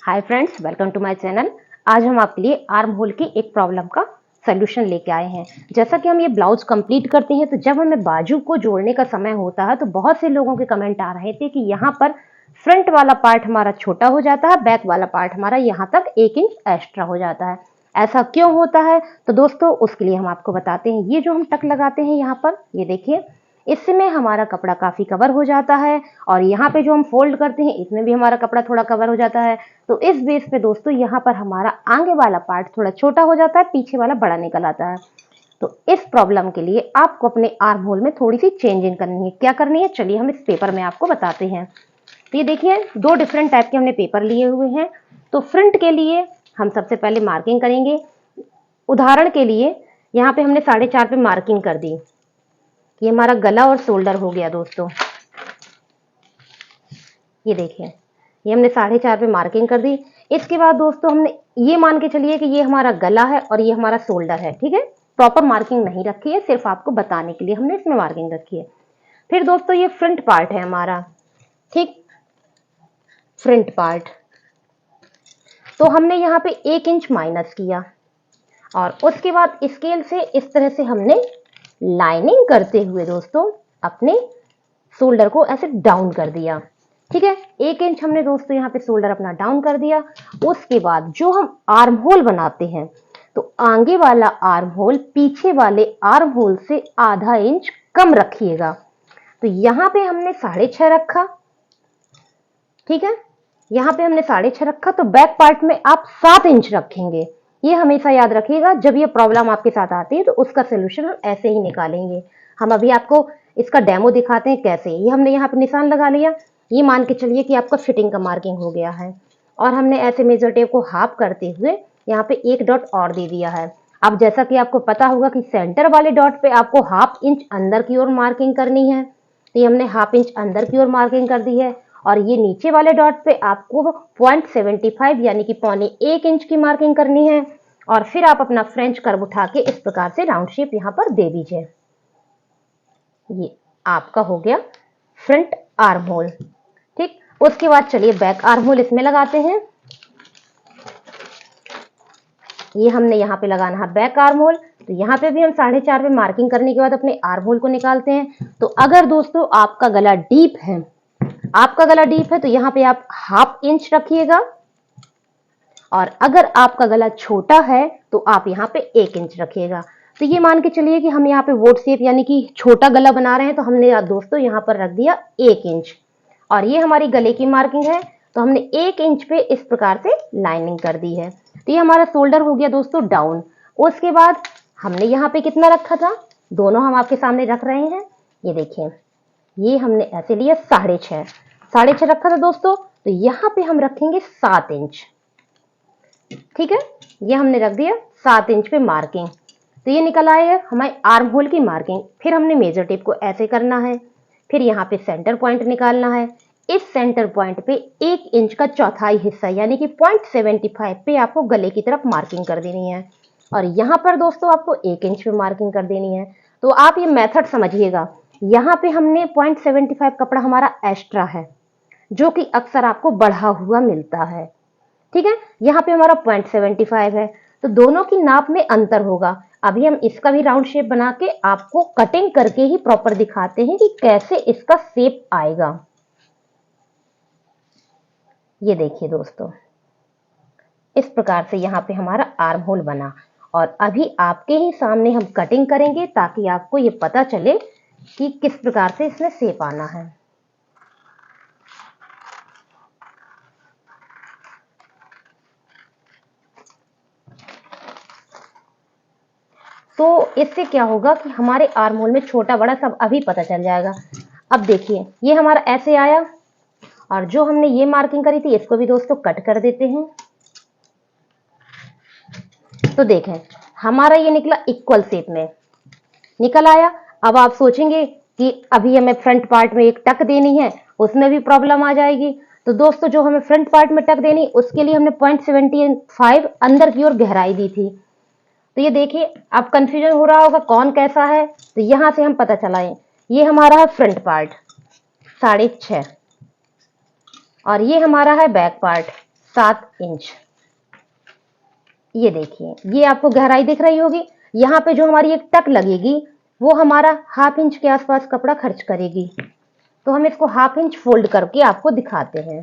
Hi friends, welcome to my channel. आज हम आपके लिए आर्म होल की एक प्रॉब्लम का सोल्यूशन लेके आए हैं। जैसा कि हम ये ब्लाउज कंप्लीट करते हैं तो जब हमें बाजू को जोड़ने का समय होता है तो बहुत से लोगों के कमेंट आ रहे थे कि यहाँ पर फ्रंट वाला पार्ट हमारा छोटा हो जाता है, बैक वाला पार्ट हमारा यहाँ तक 1 इंच एक्स्ट्रा हो जाता है। ऐसा क्यों होता है? तो दोस्तों उसके लिए हम आपको बताते हैं। ये जो हम टक लगाते हैं यहाँ पर, ये देखिए, इसमें हमारा कपड़ा काफी कवर हो जाता है और यहाँ पे जो हम फोल्ड करते हैं इसमें भी हमारा कपड़ा थोड़ा कवर हो जाता है। तो इस बेस पे दोस्तों यहाँ पर हमारा आगे वाला पार्ट थोड़ा छोटा हो जाता है, पीछे वाला बड़ा निकल आता है। तो इस प्रॉब्लम के लिए आपको अपने आर्म होल में थोड़ी सी चेंजिंग करनी है। क्या करनी है, चलिए हम इस पेपर में आपको बताते हैं। तो ये देखिए, 2 डिफरेंट टाइप के हमने पेपर लिए हुए हैं। तो फ्रंट के लिए हम सबसे पहले मार्किंग करेंगे। उदाहरण के लिए यहाँ पे हमने 4.5 पे मार्किंग कर दी। ये हमारा गला और शोल्डर हो गया दोस्तों। ये देखिए, ये हमने 4.5 पे मार्किंग कर दी। इसके बाद दोस्तों हमने ये मान के चलिए कि ये हमारा गला है और ये हमारा शोल्डर है, ठीक है। प्रॉपर मार्किंग नहीं रखी है, सिर्फ आपको बताने के लिए हमने इसमें मार्किंग रखी है। फिर दोस्तों ये फ्रंट पार्ट है हमारा, ठीक, फ्रंट पार्ट। तो हमने यहाँ पे 1 इंच माइनस किया और उसके बाद स्केल से इस तरह से हमने लाइनिंग करते हुए दोस्तों अपने शोल्डर को ऐसे डाउन कर दिया, ठीक है। 1 इंच हमने दोस्तों यहाँ पे शोल्डर अपना डाउन कर दिया। उसके बाद जो हम आर्म होल बनाते हैं तो आगे वाला आर्म होल पीछे वाले आर्म होल से आधा इंच कम रखिएगा। तो यहाँ पे हमने 6.5 रखा, ठीक है। यहाँ पे हमने 6.5 रखा, तो बैक पार्ट में आप 7 इंच रखेंगे। ये हमेशा याद रखिएगा, जब ये प्रॉब्लम आपके साथ आती है तो उसका सोल्यूशन हम ऐसे ही निकालेंगे। हम अभी आपको इसका डेमो दिखाते हैं कैसे। ये हमने यहाँ पे निशान लगा लिया। ये मान के चलिए कि आपका फिटिंग का मार्किंग हो गया है और हमने ऐसे मेजर टेप को हाफ करते हुए यहाँ पे 1 डॉट और दे दिया है। अब जैसा कि आपको पता होगा कि सेंटर वाले डॉट पे आपको 1/2 इंच अंदर की ओर मार्किंग करनी है, तो ये हमने 1/2 इंच अंदर की ओर मार्किंग कर दी है। और ये नीचे वाले डॉट पे आपको 0.75 यानी कि 0.25 इंच की मार्किंग करनी है। और फिर आप अपना फ्रेंच कर्व उठा के इस प्रकार से राउंड शेप यहाँ पर दे दीजिए। ये आपका हो गया फ्रंट आर्म होल, ठीक। उसके बाद चलिए बैक आर्म होल इसमें लगाते हैं। ये हमने यहाँ पे लगाना है बैक आर्म होल। तो यहाँ पे भी हम 4.5 पे मार्किंग करने के बाद अपने आर्म होल को निकालते हैं। तो अगर दोस्तों आपका गला डीप है, तो यहाँ पे आप 1/2 इंच रखिएगा और अगर आपका गला छोटा है तो आप यहाँ पे 1 इंच रखिएगा। तो ये मान के चलिए कि हम यहाँ पे वोट शेप यानी कि छोटा गला बना रहे हैं, तो हमने दोस्तों यहाँ पर रख दिया 1 इंच और ये हमारी गले की मार्किंग है। तो हमने 1 इंच पे इस प्रकार से लाइनिंग कर दी है। तो ये हमारा शोल्डर हो गया दोस्तों डाउन। उसके बाद हमने यहाँ पे कितना रखा था, दोनों हम आपके सामने रख रहे हैं। ये देखिए, ये हमने ऐसे लिया 6.5 रखा था दोस्तों। तो यहाँ पे हम रखेंगे 7 इंच, ठीक है। ये हमने रख दिया 7 इंच पे मार्किंग। तो ये निकल आएगा हमारे आर्म होल की मार्किंग। फिर हमने मेजर टेप को ऐसे करना है, फिर यहाँ पे सेंटर पॉइंट निकालना है। इस सेंटर पॉइंट पे 1 इंच का चौथाई हिस्सा यानी कि 0.75 पे आपको गले की तरफ मार्किंग कर देनी है और यहाँ पर दोस्तों आपको 1 इंच पे मार्किंग कर देनी है। तो आप ये मेथड समझिएगा। यहाँ पे हमने 0.75 कपड़ा हमारा एक्स्ट्रा है जो कि अक्सर आपको बढ़ा हुआ मिलता है, ठीक है। यहाँ पे हमारा 0.75 है, तो दोनों की नाप में अंतर होगा। अभी हम इसका भी राउंड शेप बना के आपको कटिंग करके ही प्रॉपर दिखाते हैं कि कैसे इसका शेप आएगा। ये देखिए दोस्तों, इस प्रकार से यहाँ पे हमारा आर्म होल बना और अभी आपके ही सामने हम कटिंग करेंगे ताकि आपको ये पता चले कि किस प्रकार से इसमें शेप आना है। तो इससे क्या होगा कि हमारे आर्म होल में छोटा बड़ा सब अभी पता चल जाएगा। अब देखिए, ये हमारा ऐसे आया और जो हमने ये मार्किंग करी थी इसको भी दोस्तों कट कर देते हैं। तो देखें, हमारा ये निकला इक्वल शेप में निकल आया। अब आप सोचेंगे कि अभी हमें फ्रंट पार्ट में एक टक देनी है, उसमें भी प्रॉब्लम आ जाएगी। तो दोस्तों जो हमें फ्रंट पार्ट में टक देनी उसके लिए हमने 0.75 अंदर की ओर गहराई दी थी। तो ये देखिए, अब कंफ्यूजन हो रहा होगा कौन कैसा है, तो यहां से हम पता चलाएं। ये हमारा है फ्रंट पार्ट 6.5 और ये हमारा है बैक पार्ट 7 इंच। ये देखिए, ये आपको गहराई दिख रही होगी। यहाँ पे जो हमारी एक टक लगेगी वो हमारा 1/2 इंच के आसपास कपड़ा खर्च करेगी। तो हम इसको 1/2 इंच फोल्ड करके आपको दिखाते हैं।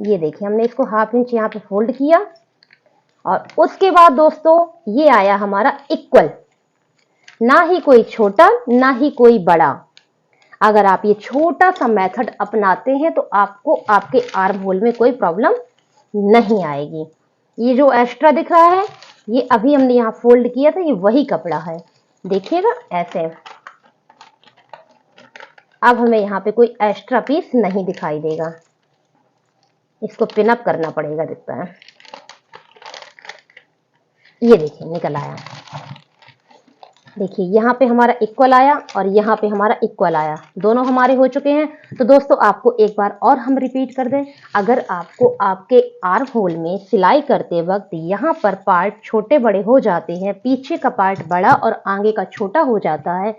ये देखिए, हमने इसको 1/2 इंच यहाँ पे फोल्ड किया और उसके बाद दोस्तों ये आया हमारा इक्वल, ना ही कोई छोटा ना ही कोई बड़ा। अगर आप ये छोटा सा मेथड अपनाते हैं तो आपको आपके आर्म होल में कोई प्रॉब्लम नहीं आएगी। ये जो एक्स्ट्रा दिख रहा है ये अभी हमने यहाँ फोल्ड किया था, ये वही कपड़ा है, देखिएगा ऐसे। अब हमें यहाँ पे कोई एक्स्ट्रा पीस नहीं दिखाई देगा, इसको पिन अप करना पड़ेगा, दिखता है। ये देखिए निकल आया। देखिए यहाँ पे हमारा इक्वल आया और यहाँ पे हमारा इक्वल आया, दोनों हमारे हो चुके हैं। तो दोस्तों आपको एक बार और हम रिपीट कर दें, अगर आपको आपके आर्म होल में सिलाई करते वक्त यहाँ पर पार्ट छोटे बड़े हो जाते हैं, पीछे का पार्ट बड़ा और आगे का छोटा हो जाता है,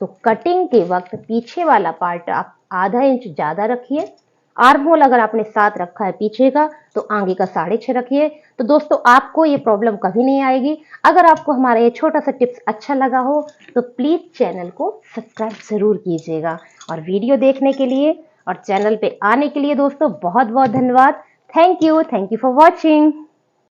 तो कटिंग के वक्त पीछे वाला पार्ट आप आधा इंच ज्यादा रखिए। आर्म होल अगर आपने 7 रखा है पीछे का तो आगे का 6.5 रखिए। तो दोस्तों आपको ये प्रॉब्लम कभी नहीं आएगी। अगर आपको हमारा ये छोटा सा टिप्स अच्छा लगा हो तो प्लीज चैनल को सब्सक्राइब जरूर कीजिएगा। और वीडियो देखने के लिए और चैनल पे आने के लिए दोस्तों बहुत बहुत धन्यवाद। Thank you for watching.